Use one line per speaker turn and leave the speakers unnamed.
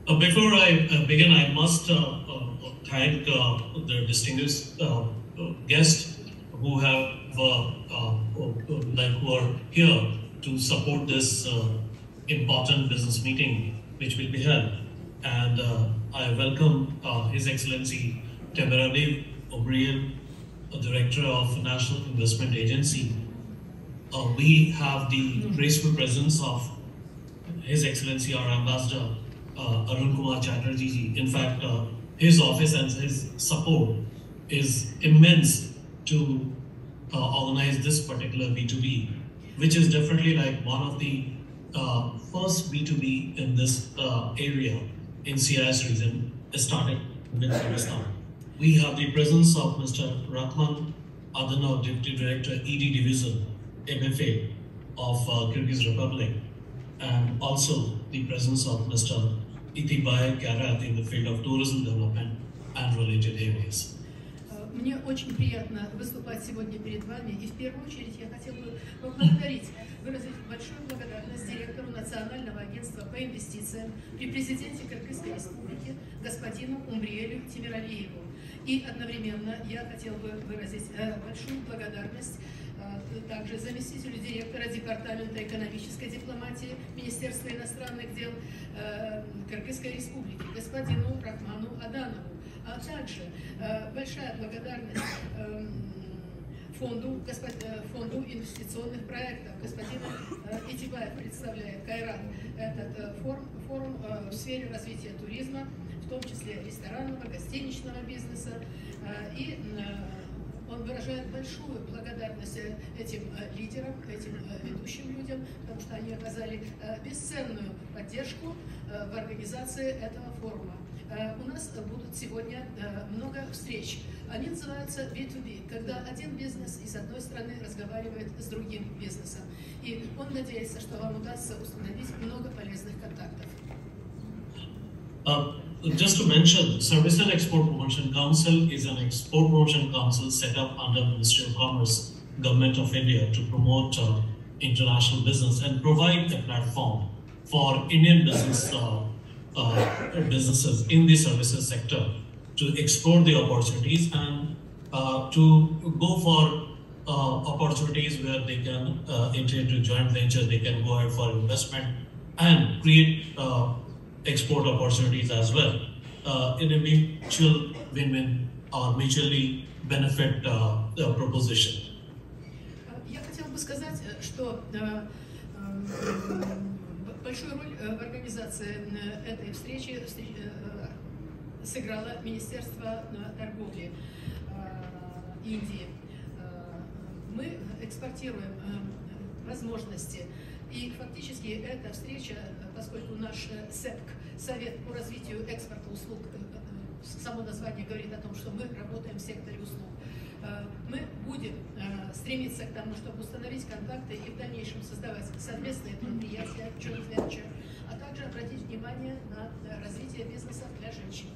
Before I begin, I must thank the distinguished guests who have who are here to support this important business meeting which will be held. And I welcome His Excellency Temerariv O'Brien, Director of National Investment Agency. We have the graceful presence of His Excellency our Ambassador Arun Kumar Chatterjee ji. In fact, his office and his support is immense to organize this particular B2B, which is definitely like one of the first B2B in this area in CIS region started in Pakistan. We have the presence of Mr. Rahman Adanov, Deputy Director, ED Division, MFA of Kyrgyz Republic, and also the presence of Mr. Itibay Karat in the field of tourism development and related areas.
Мне очень приятно выступать сегодня перед вами, и в первую очередь я хотел бы поблагодарить, выразить большую благодарность директору Национального агентства по инвестициям при президенте Кыргызской республики господину Умбриэлю Темиралиеву. И одновременно я хотел бы выразить большую благодарность также заместителю директора Департамента экономической дипломатии Министерства иностранных дел Кыргызской республики господину Рахману Аданову, а также большая благодарность фонду инвестиционных проектов. Господин Итибаев представляет Кайрат, этот форум в сфере развития туризма, в том числе ресторанного, гостиничного бизнеса. И он выражает большую благодарность этим лидерам, этим ведущим людям, потому что они оказали бесценную поддержку в организации этого форума. У нас будут сегодня много встреч. Они называются B2B, когда один бизнес из одной страны разговаривает с другим бизнесом. И он надеется, что вам удастся установить много полезных контактов.
Just to mention, Service and Export Promotion Council is an export promotion council set up under Ministry of Commerce, Government of India, to promote international business and provide a platform for Indian businesses in the services sector to explore the opportunities and to go for opportunities where they can enter into joint ventures, they can go ahead for investment and create export opportunities as well in a mutual win-win or mutually benefit proposition.
Я хотела бы сказать, что большую роль в организации этой встречи сыграло Министерство торговли Индии. Мы экспортируем возможности. И фактически эта встреча, поскольку наш СЭПК, Совет по развитию экспорта услуг, само название говорит о том, что мы работаем в секторе услуг, мы будем стремиться к тому, чтобы установить контакты и в дальнейшем создавать совместные предприятия, joint venture, а также обратить внимание на развитие бизнеса для женщин.